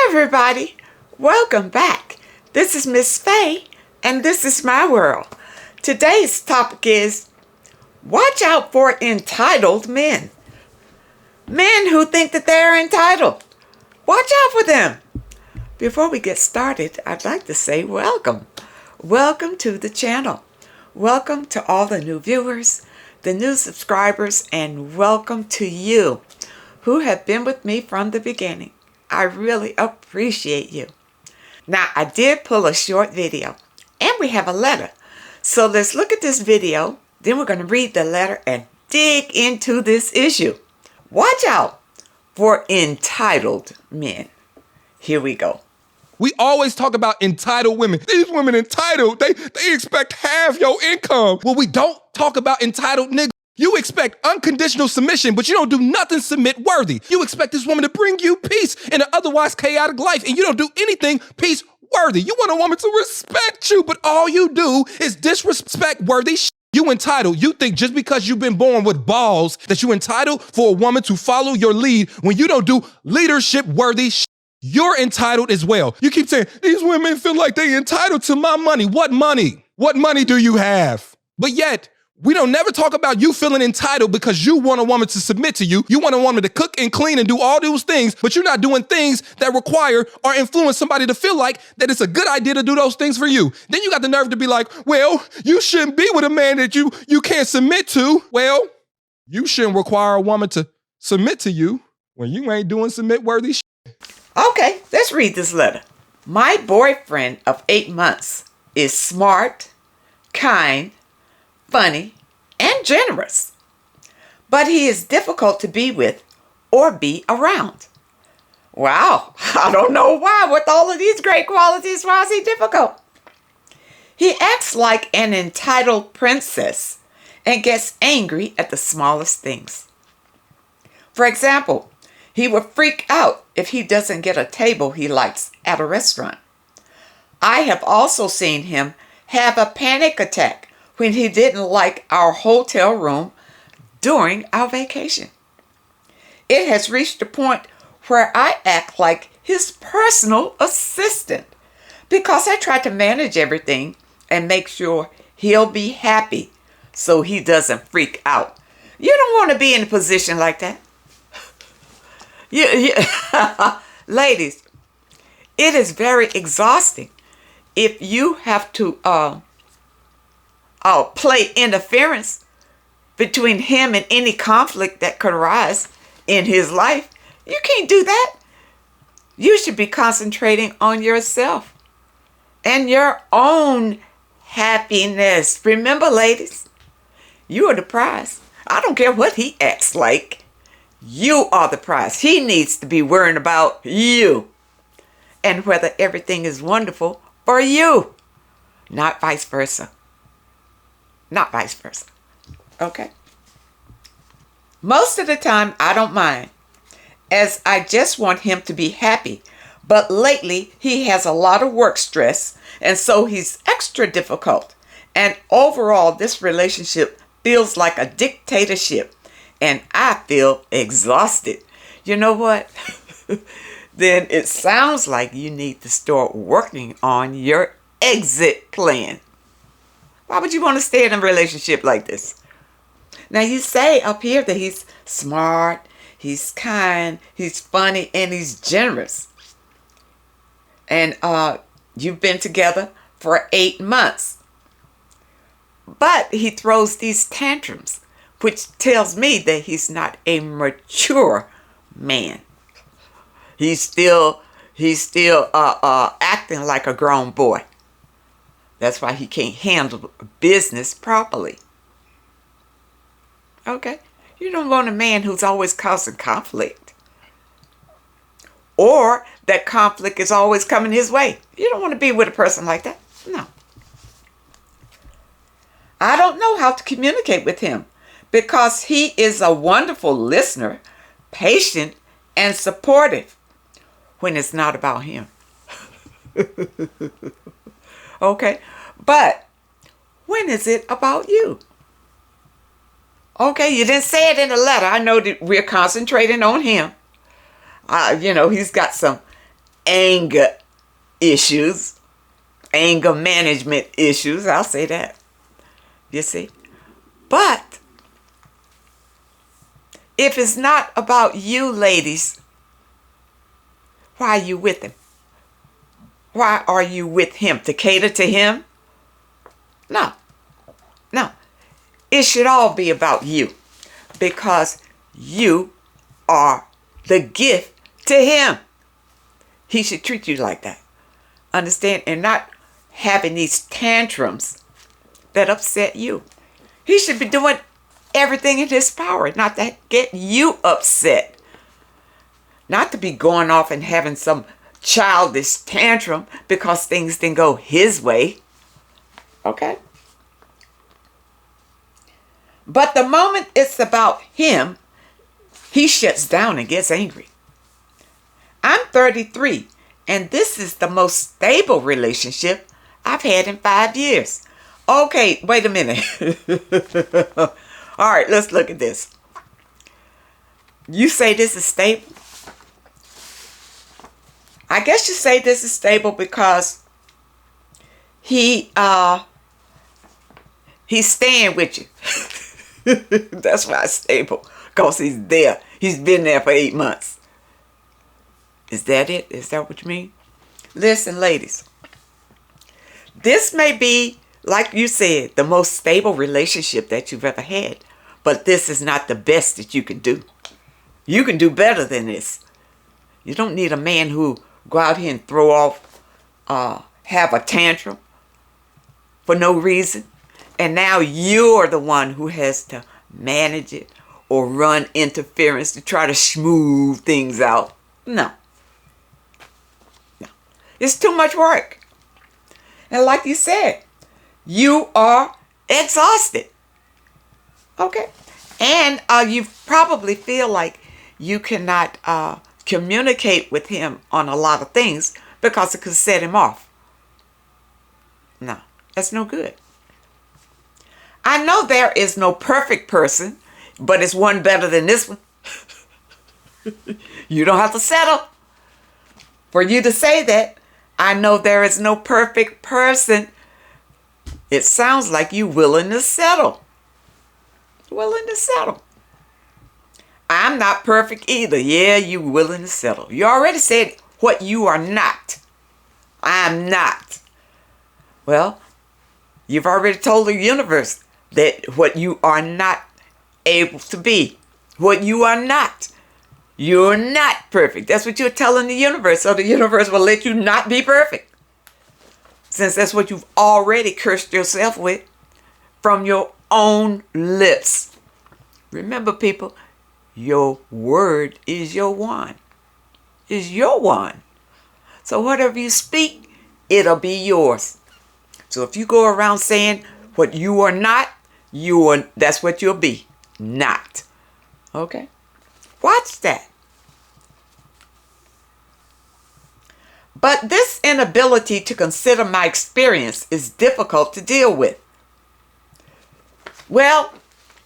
everybody, welcome back. This is Miss Faye, and this is my world. Today's topic is, watch out for entitled men. Men who think that they're entitled. Watch out for them. Before we get started, I'd like to say welcome. Welcome to the channel. Welcome to all the new viewers, the new subscribers, and welcome to you who have been with me from the beginning. I really appreciate you. Now, I did pull a short video, and we have a letter. So let's look at this video, then we're going to read the letter and dig into this issue. Watch out for entitled men. Here we go. We always talk about entitled women. These women entitled, they expect half your income. Well, we don't talk about entitled niggas. You expect unconditional submission, but you don't do nothing submit worthy. You expect this woman to bring you peace in an otherwise chaotic life, and you don't do anything peace worthy. You want a woman to respect you, but all you do is disrespect worthy shit. You entitled. You think just because you've been born with balls that you entitled for a woman to follow your lead when you don't do leadership worthy shit. You're entitled as well. You keep saying, these women feel like they entitled to my money. What money? What money do you have? But yet, we don't never talk about you feeling entitled because you want a woman to submit to you. You want a woman to cook and clean and do all those things, but you're not doing things that require or influence somebody to feel like that it's a good idea to do those things for you. Then you got the nerve to be like, well, you shouldn't be with a man that you can't submit to. Well, you shouldn't require a woman to submit to you when you ain't doing submit-worthy shit. Okay, let's read this letter. My boyfriend of 8 months is smart, kind, funny, and generous. But he is difficult to be with or be around. Wow, I don't know why. With all of these great qualities, why is he difficult? He acts like an entitled princess and gets angry at the smallest things. For example, he will freak out if he doesn't get a table he likes at a restaurant. I have also seen him have a panic attack when he didn't like our hotel room during our vacation. It has reached a point where I act like his personal assistant because I try to manage everything and make sure he'll be happy so he doesn't freak out. You don't want to be in a position like that. Ladies, it is very exhausting if you have to play interference between him and any conflict that could arise in his life. You can't do that. You should be concentrating on yourself and your own happiness. Remember, ladies, you are the prize. I don't care what he acts like. You are the prize. He needs to be worrying about you and whether everything is wonderful for you, not vice versa. Not vice versa. Okay? Most of the time, I don't mind, as I just want him to be happy. But lately, he has a lot of work stress, and so he's extra difficult. And overall, this relationship feels like a dictatorship, and I feel exhausted. You know what? Then it sounds like you need to start working on your exit plan. Why would you want to stay in a relationship like this? Now, you say up here that he's smart, he's kind, he's funny, and he's generous. And you've been together for 8 months. But he throws these tantrums, which tells me that he's not a mature man. He's still acting like a grown boy. That's why he can't handle business properly. Okay? You don't want a man who's always causing conflict. Or that conflict is always coming his way. You don't want to be with a person like that. No. I don't know how to communicate with him because he is a wonderful listener, patient, and supportive when it's not about him. Okay, but when is it about you? Okay, you didn't say it in the letter. I know that we're concentrating on him. He's got some anger issues, anger management issues. I'll say that. You see? But if it's not about you, ladies, why are you with him? Why are you with him? To cater to him? No. No. It should all be about you, because you are the gift to him. He should treat you like that. Understand? And not having these tantrums that upset you. He should be doing everything in his power not to get you upset. Not to be going off and having some childish tantrum because things didn't go his way. Okay? But the moment it's about him, he shuts down and gets angry. I'm 33, and this is the most stable relationship I've had in 5 years. Okay, wait a minute. All right, let's look at this. You say this is stable? I guess you say this is stable because he's staying with you. That's why it's stable, because he's there. He's been there for 8 months. Is that it? Is that what you mean? Listen, ladies. This may be, like you said, the most stable relationship that you've ever had. But this is not the best that you can do. You can do better than this. You don't need a man who go out here and throw off, have a tantrum for no reason. And now you're the one who has to manage it or run interference to try to smooth things out. No. No. It's too much work. And like you said, you are exhausted. Okay? And you probably feel like you cannot communicate with him on a lot of things because it could set him off. No, that's no good. I know there is no perfect person, but it's one better than this one. You don't have to settle. For you to say that, I know there is no perfect person, it sounds like you willing to settle. Willing to settle. I'm not perfect either. Yeah, you willing to settle. You already said what you are not. I'm not. Well, you've already told the universe that what you are not able to be. What you are not. You're not perfect. That's what you're telling the universe. So the universe will let you not be perfect. Since that's what you've already cursed yourself with from your own lips. Remember, people, your word is your wand. Is your wand. So whatever you speak, it'll be yours. So if you go around saying what you are not, that's what you'll be. Not. Okay? Watch that. But this inability to consider my experience is difficult to deal with. Well,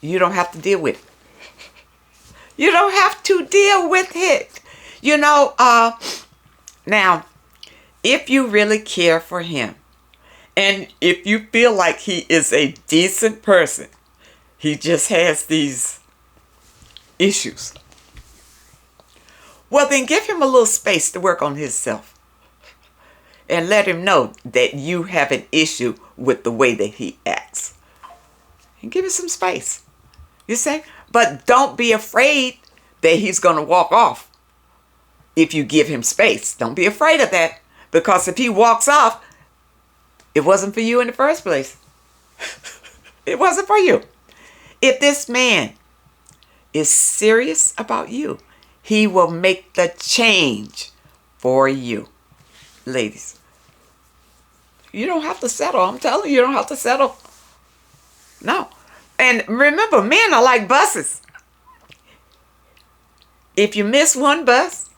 you don't have to deal with it. You don't have to deal with it. You know, now, if you really care for him, and if you feel like he is a decent person, he just has these issues. Well, then give him a little space to work on himself. And let him know that you have an issue with the way that he acts. And give him some space. You say? But don't be afraid that he's going to walk off if you give him space. Don't be afraid of that. Because if he walks off, it wasn't for you in the first place. It wasn't for you. If this man is serious about you, he will make the change for you. Ladies, you don't have to settle. I'm telling you, you don't have to settle. No. And remember, men are like buses. If you miss one bus,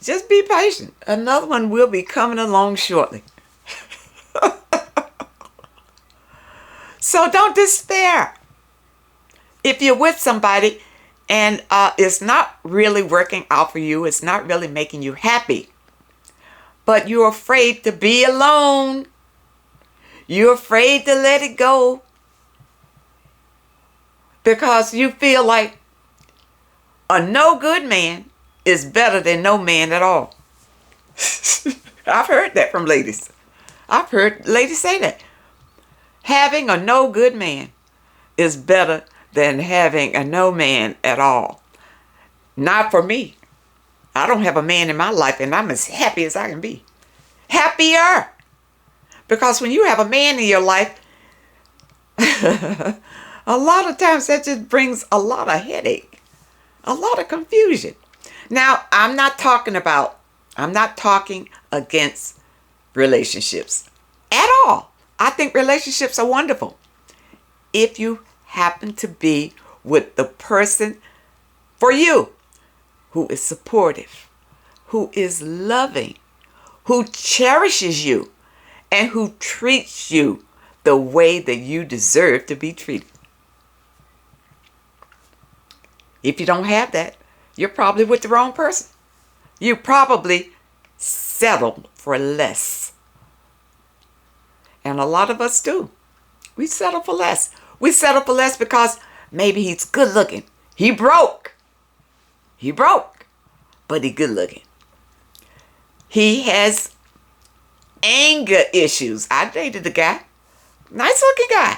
just be patient. Another one will be coming along shortly. So don't despair. If you're with somebody and it's not really working out for you, it's not really making you happy, but you're afraid to be alone. You're afraid to let it go because you feel like a no good man is better than no man at all. I've heard that from ladies. I've heard ladies say that. Having a no good man is better than having a no man at all. Not for me. I don't have a man in my life and I'm as happy as I can be. Happier. Because when you have a man in your life, a lot of times that just brings a lot of headache, a lot of confusion. Now, I'm not talking against relationships at all. I think relationships are wonderful. If you happen to be with the person for you who is supportive, who is loving, who cherishes you, and who treats you the way that you deserve to be treated. If you don't have that, you're probably with the wrong person. You probably settle for less. And a lot of us do. We settle for less. We settle for less because maybe he's good looking. He broke, but he good looking. He has anger issues. I dated a guy, nice looking guy,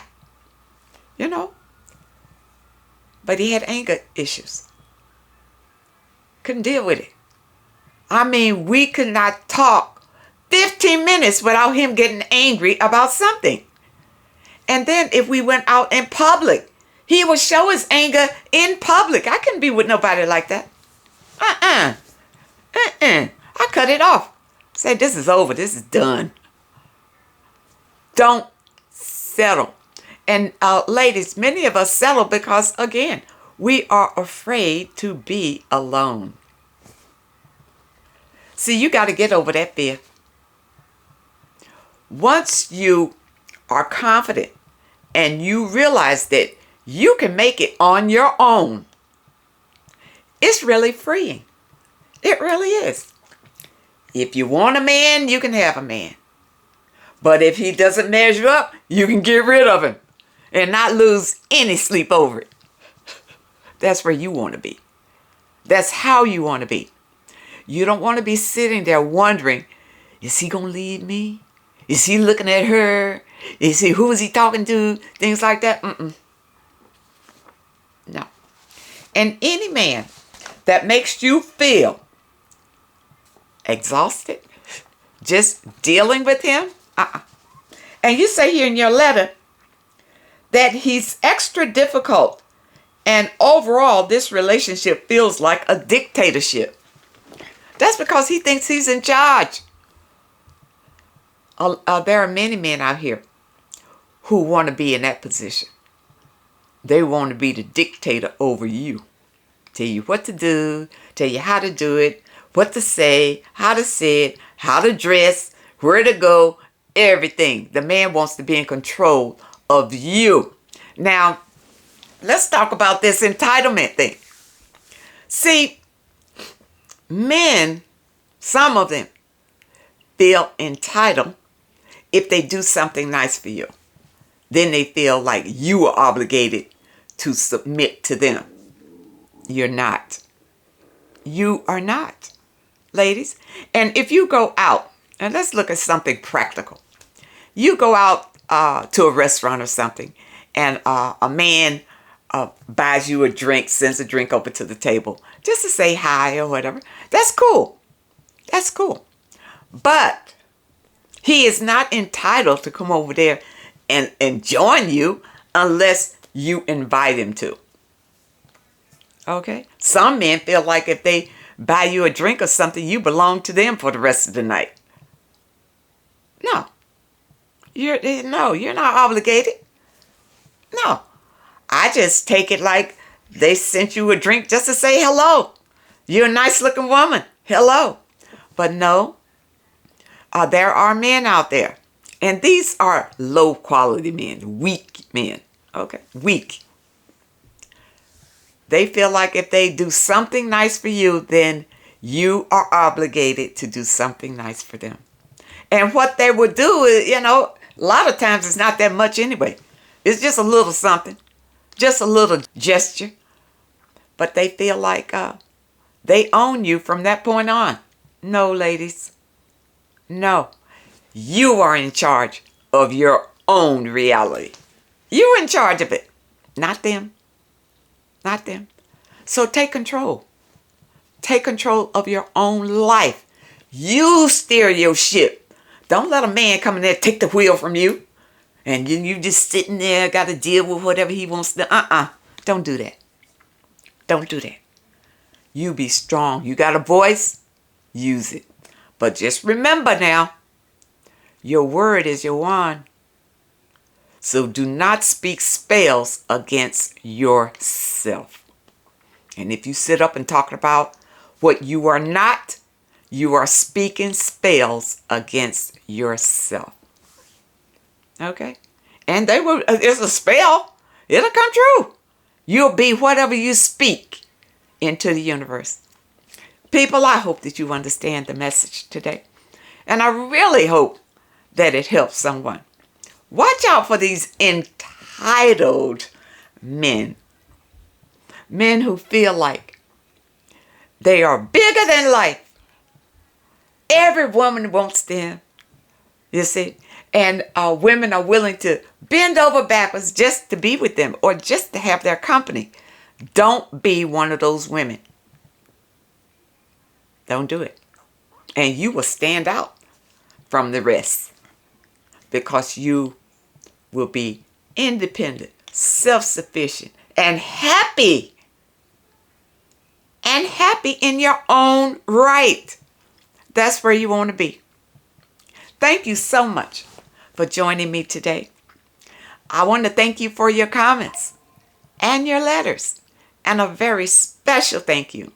but he had anger issues. Couldn't deal with it. I mean, we could not talk 15 minutes without him getting angry about something. And then if we went out in public, he would show his anger in public. I couldn't be with nobody like that. I cut it off. Say, this is over. This is done. Don't settle. And ladies, many of us settle because, again, we are afraid to be alone. See, you got to get over that fear. Once you are confident and you realize that you can make it on your own, it's really freeing. It really is. If you want a man, you can have a man. But if he doesn't measure up, you can get rid of him and not lose any sleep over it. That's where you want to be. That's how you want to be. You don't want to be sitting there wondering, is he going to leave me? Is he looking at her? Who is he talking to? Things like that. No. And any man that makes you feel exhausted just dealing with him, and you say here in your letter that he's extra difficult and overall this relationship feels like a dictatorship. That's because he thinks he's in charge. There are many men out here who want to be in that position. They want to be the dictator over you. Tell you what to do, tell you how to do it, what to say, how to say it, how to dress, where to go, everything. The man wants to be in control of you. Now, let's talk about this entitlement thing. See, men, some of them, feel entitled if they do something nice for you. Then they feel like you are obligated to submit to them. You're not. You are not, ladies. And if you go out, and let's look at something practical. You go out to a restaurant or something, and a man buys you a drink, sends a drink over to the table just to say hi or whatever. That's cool. That's cool. But he is not entitled to come over there and join you unless you invite him to. Okay? Some men feel like if they buy you a drink or something, you belong to them for the rest of the night. No. You're not obligated. No. I just take it like they sent you a drink just to say hello. You're a nice looking woman. Hello. But no, there are men out there. And these are low quality men, weak men. Okay, weak. They feel like if they do something nice for you, then you are obligated to do something nice for them. And what they would do is, a lot of times it's not that much anyway. It's just a little something, just a little gesture. But they feel like they own you from that point on. No, ladies. No. You are in charge of your own reality. You're in charge of it. Not them. Not them. So take control. Take control of your own life. You steer your ship. Don't let a man come in there and take the wheel from you. And you just sitting there, got to deal with whatever he wants to. Don't do that. Don't do that. You be strong. You got a voice? Use it. But just remember now, your word is your wand. So do not speak spells against yourself. And if you sit up and talk about what you are not, you are speaking spells against yourself. Okay? And it's a spell. It'll come true. You'll be whatever you speak into the universe. People, I hope that you understand the message today. And I really hope that it helps someone. Watch out for these entitled men. Men who feel like they are bigger than life. Every woman wants them. You see? And women are willing to bend over backwards just to be with them or just to have their company. Don't be one of those women. Don't do it. And you will stand out from the rest because you will be independent, self-sufficient, and happy. And happy in your own right. That's where you want to be. Thank you so much for joining me today. I want to thank you for your comments and your letters. And a very special thank you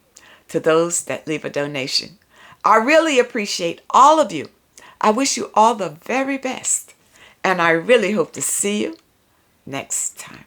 to those that leave a donation. I really appreciate all of you. I wish you all the very best. And I really hope to see you next time.